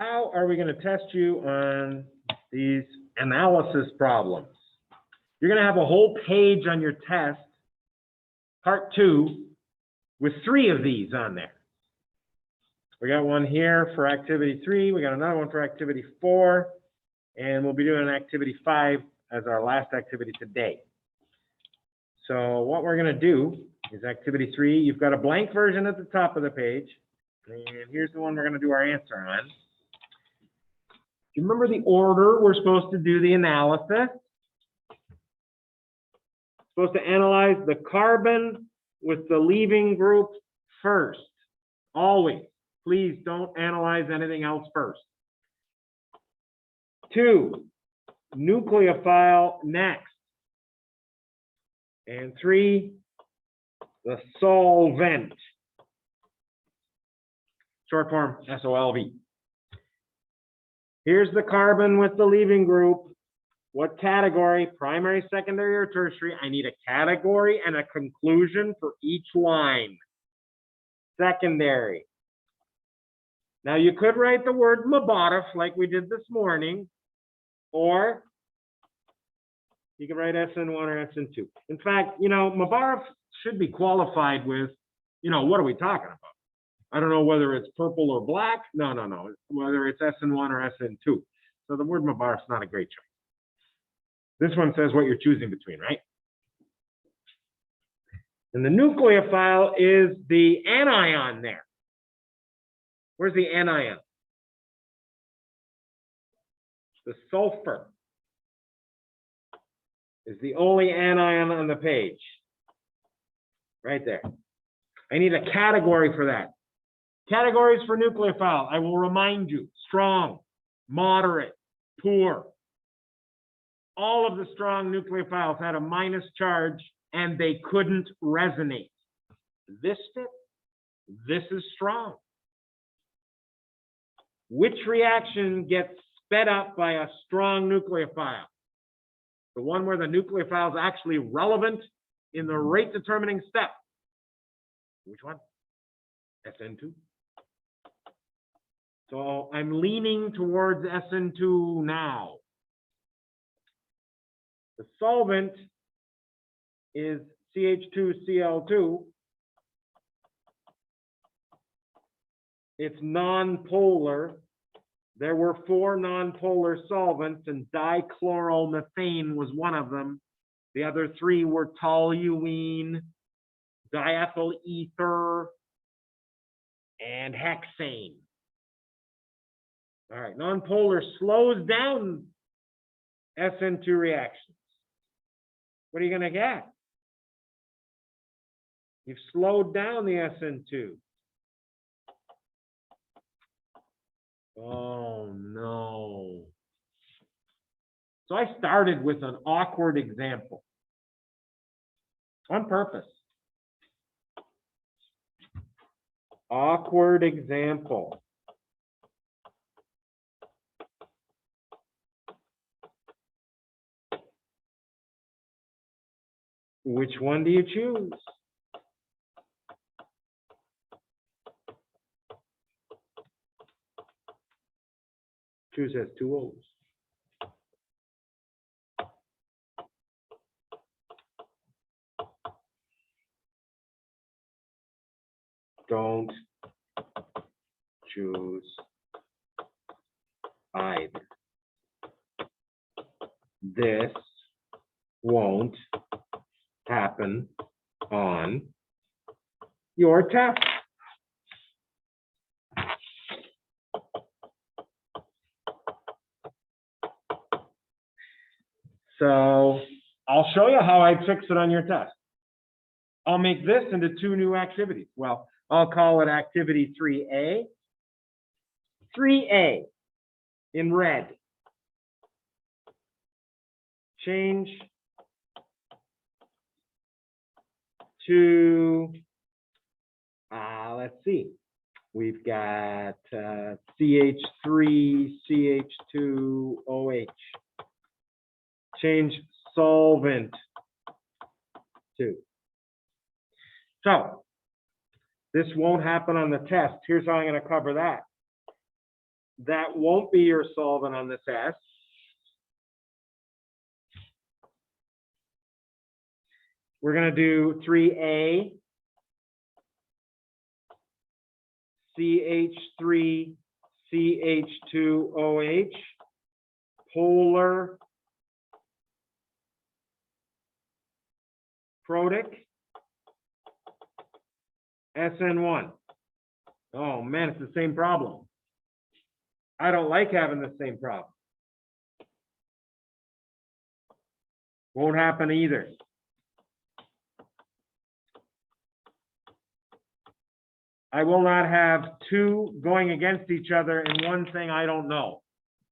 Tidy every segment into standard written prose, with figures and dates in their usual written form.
how are we going to test you on these analysis problems? You're going to have a whole page on your test, part 2, with 3 of these on there. We got one here for activity 3. We got another one for activity 4. And we'll be doing activity 5 as our last activity today. So what we're going to do is activity 3. You've got a blank version at the top of the page. And here's the one we're going to do our answer on. Do you remember the order we're supposed to do the analysis? Supposed to analyze the carbon with the leaving group first. Always. Please don't analyze anything else first. 2, nucleophile next. And 3, the solvent. Short form, SOLV. Here's the carbon with the leaving group. What category? Primary, secondary, or tertiary? I need a category and a conclusion for each line. Secondary. Now you could write the word Mabotif like we did this morning, or you could write SN1 or SN2. In fact, Mabotif should be qualified with, what are we talking about? I don't know whether it's purple or black. No. Whether it's SN1 or SN2. So the word Mabotif is not a great choice. This one says what you're choosing between, right? And the nucleophile is the anion there. Where's the anion? The sulfur is the only anion on the page. Right there. I need a category for that. Categories for nucleophile, I will remind you: strong, moderate, poor. All of the strong nucleophiles had a minus charge and they couldn't resonate. This fit, this is strong. Which reaction gets sped up by a strong nucleophile? The one where the nucleophile is actually relevant in the rate determining step. Which one? SN2. So I'm leaning towards SN2 now. The solvent is ch2Cl2. It's nonpolar. There were 4 nonpolar solvents, and dichloromethane was one of them. The other 3 were toluene, diethyl ether, and hexane. All right, nonpolar slows down SN2 reactions. What are you going to get? You've slowed down the SN2. Oh, no. So I started with an awkward example on purpose. Awkward example. Which one do you choose? Choose has 2 O's. Don't choose either. This won't happen on your test. So I'll show you how I'd fix it on your test. I'll make this into 2 new activities. Well, I'll call it activity 3A. 3A in red. Change to, let's see. We've got CH3, CH2OH. Change solvent to. So this won't happen on the test. Here's how I'm going to cover that. that won't be your solvent on this S. We're going to do 3A, CH3, CH2OH, polar protic, SN1. Oh man, it's the same problem. I don't like having the same problem. Won't happen either. I will not have two going against each other in one thing I don't know.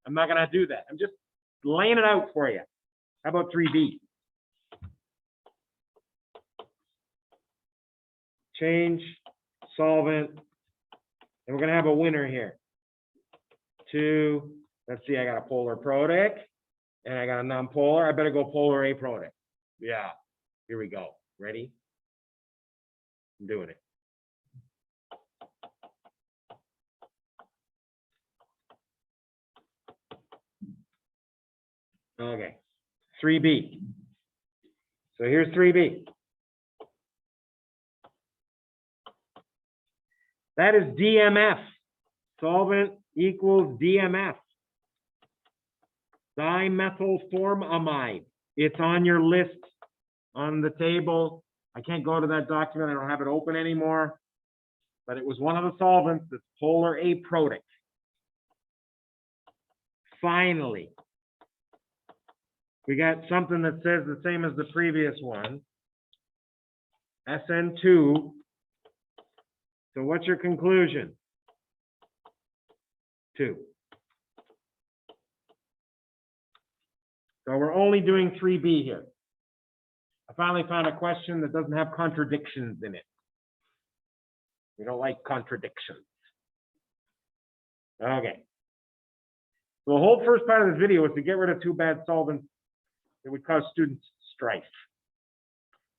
I'm not going to do that. I'm just laying it out for you. How about 3B? Change, solvent, and we're going to have a winner here. Two, let's see, I got a polar protic, and I got a non-polar. I better go polar aprotic. Yeah, here we go. Ready? I'm doing it. Okay, 3B. So here's 3B. That is DMF. Solvent equals DMF. Dimethylformamide. It's on your list on the table. I can't go to that document. I don't have it open anymore. But it was one of the solvents that's polar aprotic. Finally, we got something that says the same as the previous one. SN2. So what's your conclusion? 2. So we're only doing 3B here. I finally found a question that doesn't have contradictions in it. We don't like contradictions. Okay. So the whole first part of this video was to get rid of two bad solvents that would cause students strife.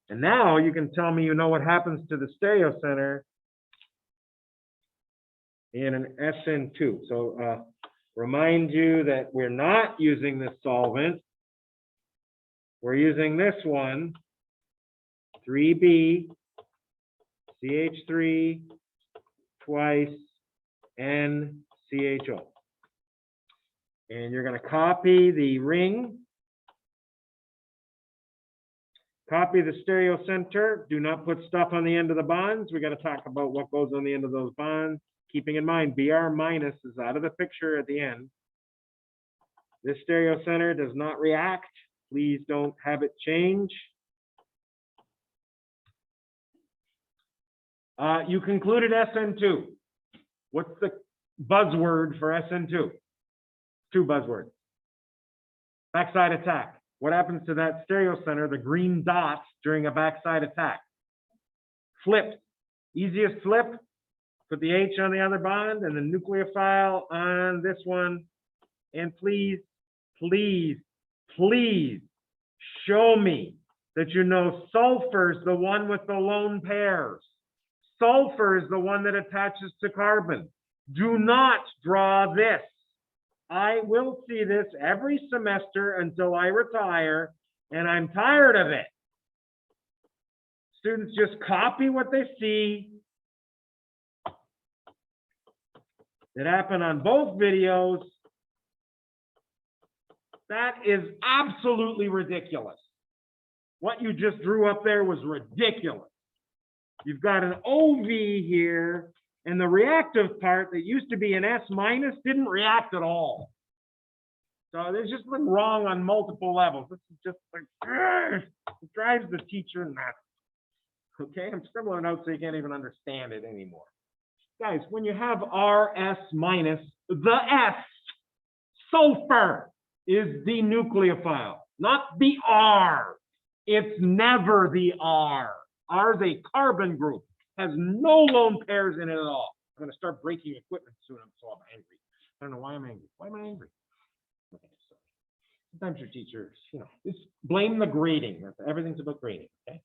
And now you can tell me you know what happens to the stereo center in an SN2. So remind you that we're not using this solvent. We're using this one, 3B, CH3, twice, NCHO. And you're going to copy the ring, copy the stereo center. Do not put stuff on the end of the bonds. We got to talk about what goes on the end of those bonds. Keeping in mind, Br minus is out of the picture at the end. This stereo center does not react. Please don't have it change. You concluded SN2. What's the buzzword for SN2? Two buzzwords. Backside attack. What happens to that stereo center, the green dots, during a backside attack? Flip. Easiest flip. Put the H on the other bond and the nucleophile on this one. And please, please, please show me that you know sulfur's the one with the lone pairs. Sulfur is the one that attaches to carbon. Do not draw this. I will see this every semester until I retire, and I'm tired of it. Students just copy what they see. It happened on both videos. That is absolutely ridiculous. What you just drew up there was ridiculous. You've got an OV here, and the reactive part that used to be an S minus didn't react at all. So there's just been wrong on multiple levels. This is just like, it drives the teacher nuts. Okay, I'm scribbling out so you can't even understand it anymore. Guys, when you have RS minus, the S, sulfur, is the nucleophile, not the R. It's never the R. R is a carbon group, has no lone pairs in it at all. I'm going to start breaking equipment soon, so I'm angry. I don't know why I'm angry. Why am I angry? Okay, so sometimes your teachers, just blame the grading. Everything's about grading, okay?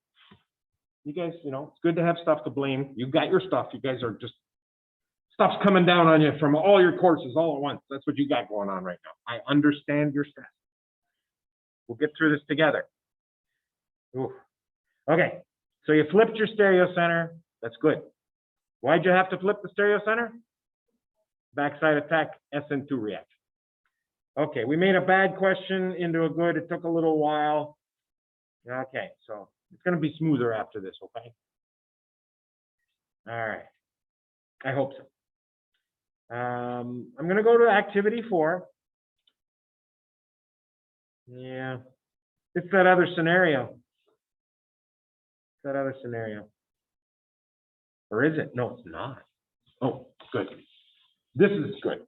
You guys, it's good to have stuff to blame. You got your stuff. You guys are just stuff's coming down on you from all your courses all at once. That's what you got going on right now. I understand your stress. We'll get through this together. Ooh. Okay, so you flipped your stereo center. That's good. Why'd you have to flip the stereo center? Backside attack SN2 reaction. Okay, we made a bad question into a good. It took a little while. Okay, so it's going to be smoother after this, okay? All right. I hope so. I'm going to go to activity 4. Yeah, it's that other scenario. That other scenario. Or is it? No, it's not. Oh, good. This is good.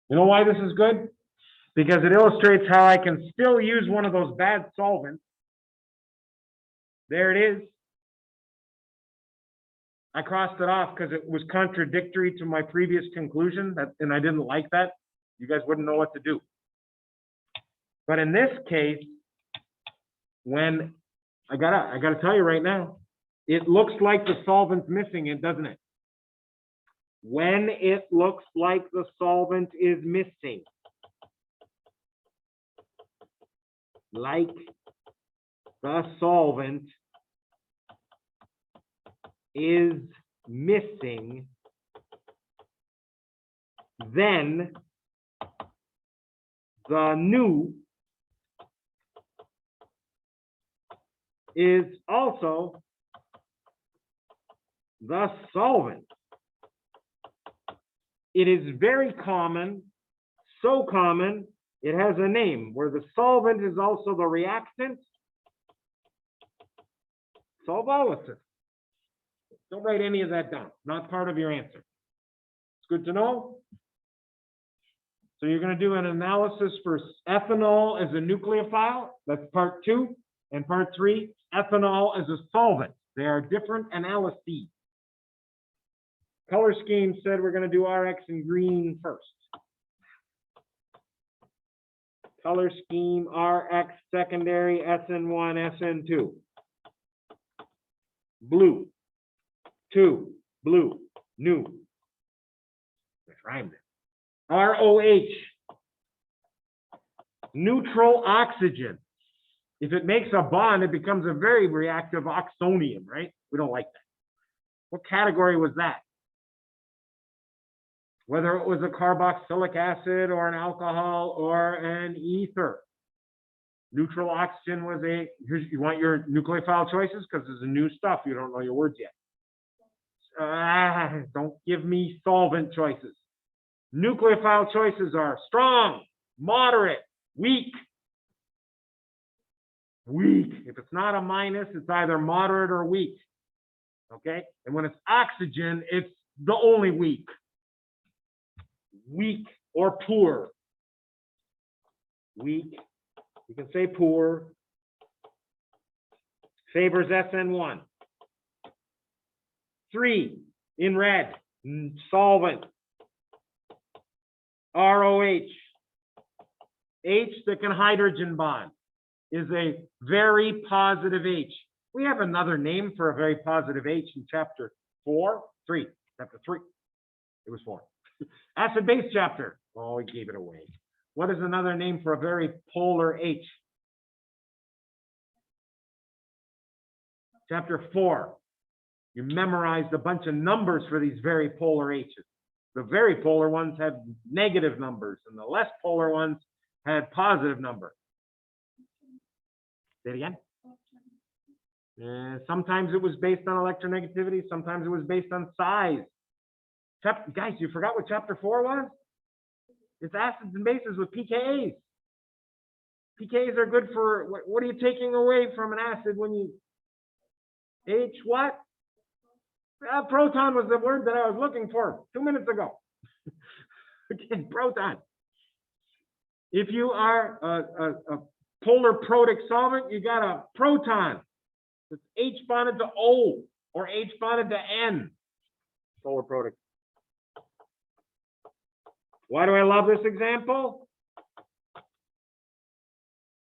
You know why this is good? Because it illustrates how I can still use one of those bad solvents. There it is. I crossed it off because it was contradictory to my previous conclusion, and I didn't like that. You guys wouldn't know what to do. But in this case, when I gotta tell you right now, it looks like the solvent's missing it, doesn't it? When it looks like the solvent is missing, like the solvent is missing, then the nu is also the solvent. It is very common, so common, it has a name, where the solvent is also the reactant. Solvolysis. Don't write any of that down, not part of your answer. It's good to know. So you're going to do an analysis for ethanol as a nucleophile. That's part 2. And part 3, ethanol as a solvent. They are different analyses. Color scheme said we're going to do RX in green first. Color scheme RX secondary, SN1, SN2. Blue. 2, blue, new. Let's rhyme it. ROH. Neutral oxygen. If it makes a bond, it becomes a very reactive oxonium, right? We don't like that. What category was that? Whether it was a carboxylic acid or an alcohol or an ether. Neutral oxygen was a, you want your nucleophile choices? Because there's a new stuff, you don't know your words yet. Don't give me solvent choices. Nucleophile choices are strong, moderate, weak. Weak. If it's not a minus, it's either moderate or weak. Okay? And when it's oxygen, it's the only weak. Weak or poor. Weak. You can say poor. Favors SN1. 3 in red. Solvent. ROH. H that can hydrogen bond is a very positive H. We have another name for a very positive H in chapter 3. Chapter 3. It was 4. Acid-base chapter. Oh, we gave it away. What is another name for a very polar H? Chapter 4. You memorized a bunch of numbers for these very polar H's. The very polar ones had negative numbers, and the less polar ones had positive numbers. Say it again. Sometimes it was based on electronegativity. Sometimes it was based on size. Guys, you forgot what chapter 4 was? It's acids and bases with pKa's. pKa's are good for, what are you taking away from an acid when you, H what? Proton was the word that I was looking for 2 minutes ago. Again, proton. If you are a polar protic solvent, you got a proton. It's H bonded to O or H bonded to N. Polar protic. Why do I love this example?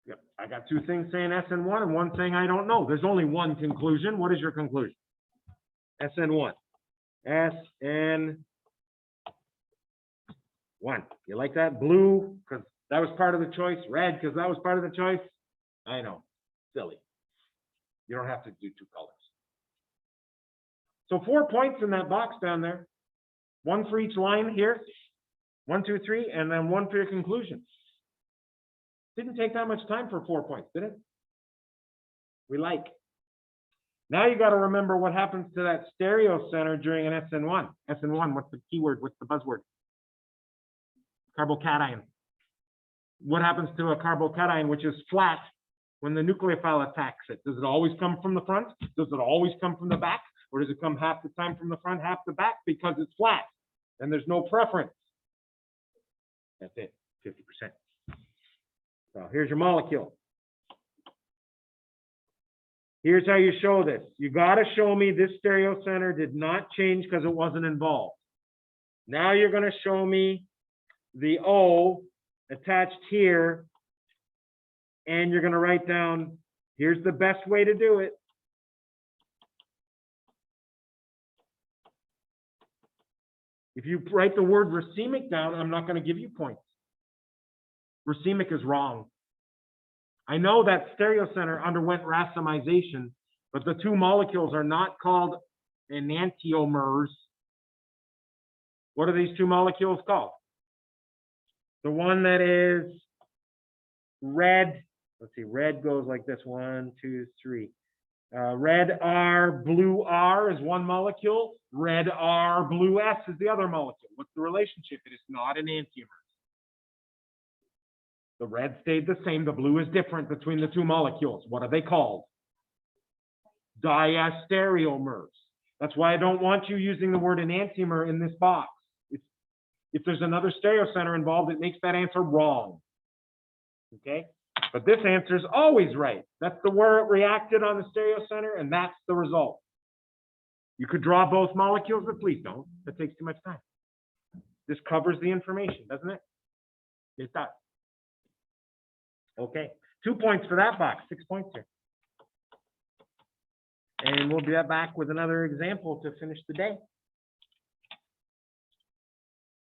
Yep, I got 2 things saying SN1 and 1 saying I don't know. There's only one conclusion. What is your conclusion? SN1. SN1. 1. You like that? Blue, because that was part of the choice. Red, because that was part of the choice. I know, silly. You don't have to do 2 colors. So 4 points in that box down there. 1 for each line here. 1, 2, 3, and then 1 for your conclusion. Didn't take that much time for 4 points, did it? We like. Now you got to remember what happens to that stereo center during an SN1. SN1, what's the keyword? What's the buzzword? Carbocation. What happens to a carbocation which is flat when the nucleophile attacks it? Does it always come from the front? Does it always come from the back? Or does it come half the time from the front, half the back? Because it's flat and there's no preference. That's it, 50%. So here's your molecule. Here's how you show this. You got to show me this stereo center did not change because it wasn't involved. Now you're going to show me the O attached here, and you're going to write down, here's the best way to do it. If you write the word racemic down, I'm not going to give you points. Racemic is wrong. I know that stereo center underwent racemization, but the 2 molecules are not called enantiomers. What are these 2 molecules called? The one that is red, let's see, red goes like this, 1, 2, 3. Red R, blue R is one molecule. Red R, blue S is the other molecule. What's the relationship? It is not an enantiomer. The red stayed the same. The blue is different between the 2 molecules. What are they called? Diastereomers. That's why I don't want you using the word enantiomer in this box. If there's another stereo center involved, it makes that answer wrong. Okay? But this answer is always right. That's the where it reacted on the stereo center, and that's the result. You could draw both molecules, but please don't. That takes too much time. This covers the information, doesn't it? It does. Okay, 2 points for that box, 6 points here. And we'll be back with another example to finish the day.